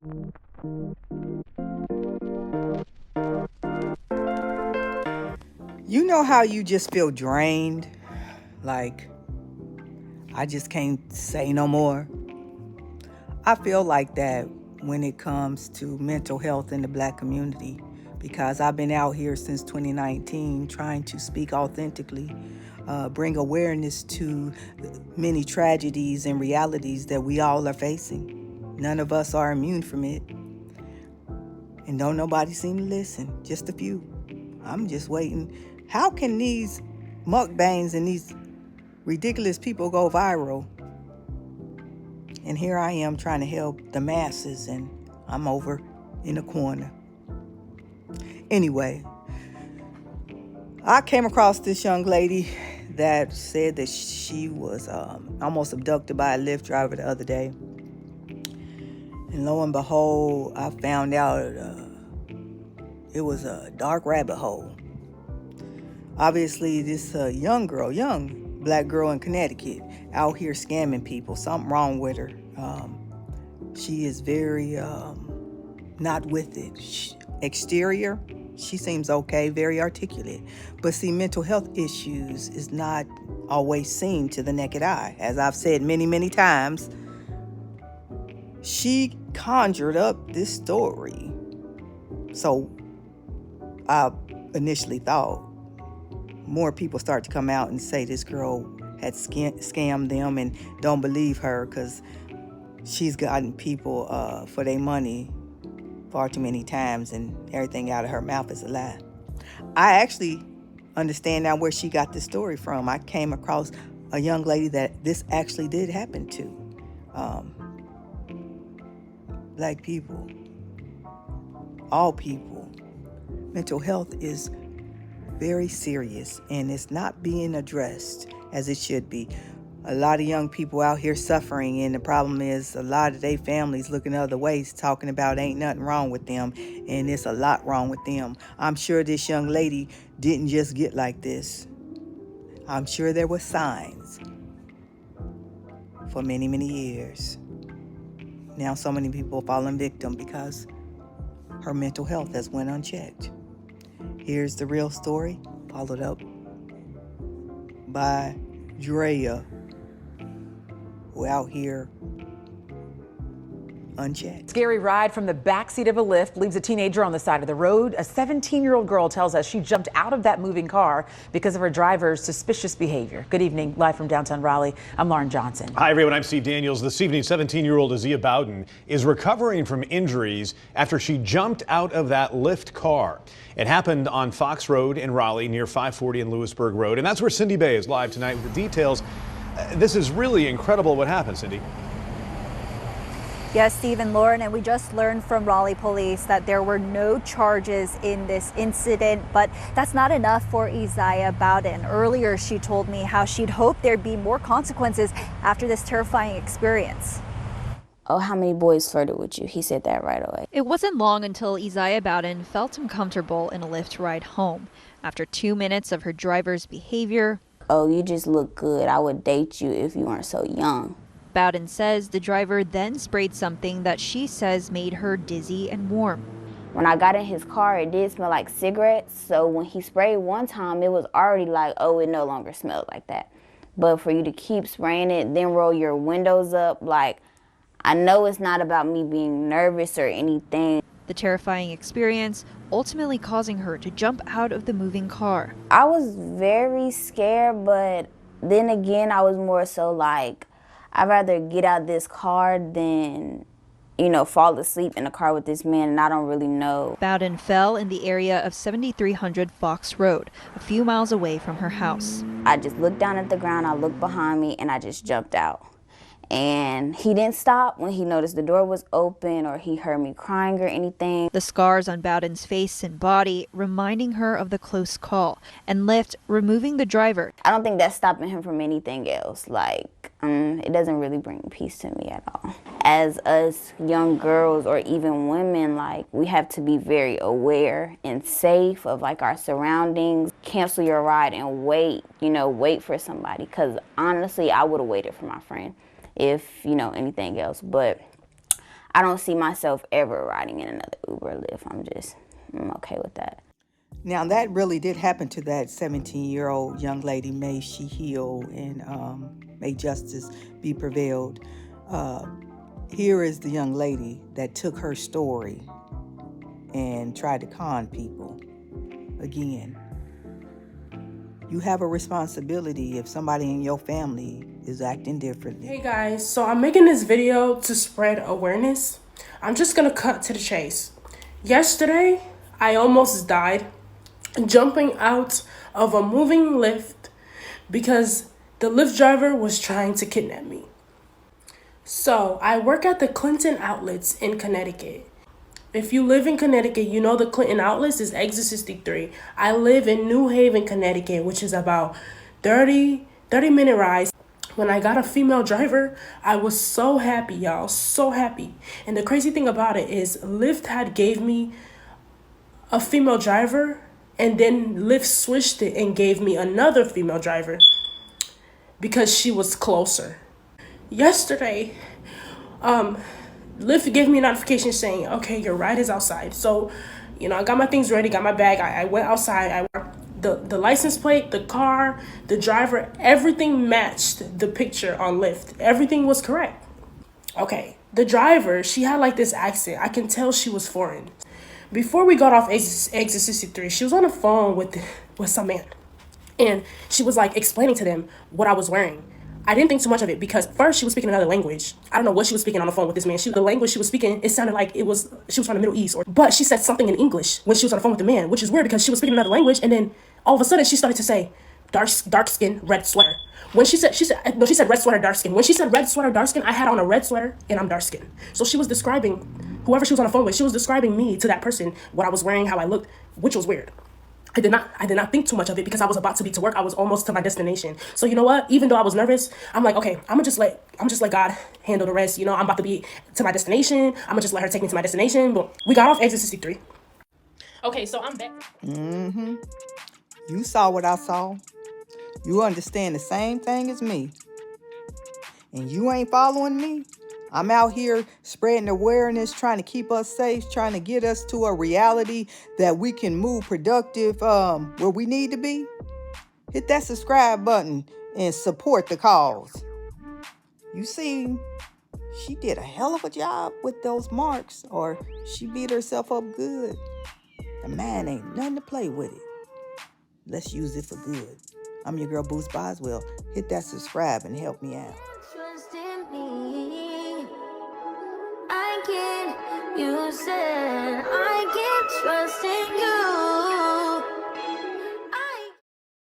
You know how you just feel drained? Like, I just can't say no more. I feel like that when it comes to mental health in the Black community because I've been out here since 2019 trying to speak authentically, bring awareness to many tragedies and realities that we all are facing. None of us are immune from it. And don't nobody seem to listen, just a few. I'm just waiting. How can these mukbangs and these ridiculous people go viral? And here I am trying to help the masses, and I'm over in a corner. Anyway, I came across this young lady that said that she was almost abducted by a Lyft driver the other day. And lo and behold, I found out it was a dark rabbit hole. Obviously, this young Black girl in Connecticut out here scamming people. Something wrong with her. She is very not with it. Exterior, she seems okay, very articulate. But see, mental health issues is not always seen to the naked eye. As I've said many, many times, she conjured up this story. So I initially thought more people start to come out and say this girl had scammed them and don't believe her because she's gotten people for their money far too many times and everything out of her mouth is a lie. I actually understand now where she got this story from. I came across a young lady that this actually did happen to. Black people, all people. Mental health is very serious and it's not being addressed as it should be. A lot of young people out here suffering, and the problem is a lot of their families looking other ways, talking about ain't nothing wrong with them, and it's a lot wrong with them. I'm sure this young lady didn't just get like this. I'm sure there were signs for many, many years. Now so many people falling victim because her mental health has went unchecked. Here's the real story, followed up by Drea, who out here unchecked. Scary ride from the backseat of a Lyft leaves a teenager on the side of the road. A 17-year-old girl tells us she jumped out of that moving car because of her driver's suspicious behavior. Good evening, live from downtown Raleigh. I'm Lauren Johnson. Hi everyone, I'm Steve Daniels. This evening, 17-year-old Azia Bowden is recovering from injuries after she jumped out of that Lyft car. It happened on Fox Road in Raleigh near 540 and Lewisburg Road. And that's where Cindy Bay is live tonight with the details. This is really incredible what happened, Cindy. Yes, Steve and Lauren, and we just learned from Raleigh police that there were no charges in this incident, but that's not enough for Isaiah Bowden. Earlier, she told me how she'd hoped there'd be more consequences after this terrifying experience. Oh, how many boys flirted with you? He said that right away. It wasn't long until Isaiah Bowden felt uncomfortable in a Lyft ride home. After 2 minutes of her driver's behavior, "Oh, you just look good. I would date you if you weren't so young." Bowden says the driver then sprayed something that she says made her dizzy and warm. When I got in his car, it did smell like cigarettes. So when he sprayed one time, it was already like, oh, it no longer smelled like that. But for you to keep spraying it, then roll your windows up, like, I know it's not about me being nervous or anything. The terrifying experience ultimately causing her to jump out of the moving car. I was very scared, but then again, I was more so like, I'd rather get out this car than, fall asleep in the car with this man, and I don't really know. Bowden fell in the area of 7300 Fox Road, a few miles away from her house. I just looked down at the ground, I looked behind me, and I just jumped out. And he didn't stop when he noticed the door was open or he heard me crying or anything. The scars on Bowden's face and body reminding her of the close call, and Lyft removing the driver. I don't think that's stopping him from anything else. It doesn't really bring peace to me at all. As us young girls or even women, we have to be very aware and safe of our surroundings. Cancel your ride and wait for somebody, because honestly, I would have waited for my friend if anything else. But I don't see myself ever riding in another Uber or Lyft. I'm okay with that. Now, that really did happen to that 17-year-old young lady. May she heal, and may justice be prevailed. Here is the young lady that took her story and tried to con people. Again, you have a responsibility if somebody in your family is acting differently. Hey guys, so I'm making this video to spread awareness. I'm just gonna cut to the chase. Yesterday, I almost died jumping out of a moving lift because the Lyft driver was trying to kidnap me. So I work at the Clinton Outlets in Connecticut. If you live in Connecticut, you know the Clinton Outlets is exit 63. I live in New Haven, Connecticut, which is about 30-minute ride. When I got a female driver, I was so happy, y'all, so happy. And the crazy thing about it is Lyft had gave me a female driver, and then Lyft switched it and gave me another female driver because she was closer. Yesterday, Lyft gave me a notification saying, okay, your ride is outside. So, I got my things ready, got my bag. I went outside. The license plate, the car, the driver, everything matched the picture on Lyft. Everything was correct. Okay, the driver, she had like this accent. I can tell she was foreign. Before we got off exit 63, she was on the phone with some man. And she was like explaining to them what I was wearing. I didn't think too much of it because first she was speaking another language. I don't know what she was speaking on the phone with this man. The language she was speaking, it sounded like she was from the Middle East. But she said something in English when she was on the phone with the man, which is weird because she was speaking another language. And then all of a sudden she started to say, dark skin, red sweater. When she said red sweater, dark skin. When she said red sweater, dark skin, I had on a red sweater and I'm dark skin. So she was describing, whoever she was on the phone with, she was describing me to that person, what I was wearing, how I looked, which was weird. I did not think too much of it because I was about to be to work. I was almost to my destination. So you know what? Even though I was nervous, I'm like, okay, I'm just let God handle the rest. I'm about to be to my destination. I'm gonna just let her take me to my destination. But we got off exit 63. Okay, so I'm back. You saw what I saw. You understand the same thing as me. And you ain't following me. I'm out here spreading awareness, trying to keep us safe, trying to get us to a reality that we can move productive where we need to be. Hit that subscribe button and support the cause. You see, she did a hell of a job with those marks, or she beat herself up good. The man ain't nothing to play with it. Let's use it for good. I'm your girl, Boost Boswell. Hit that subscribe and help me out. You said I can't trust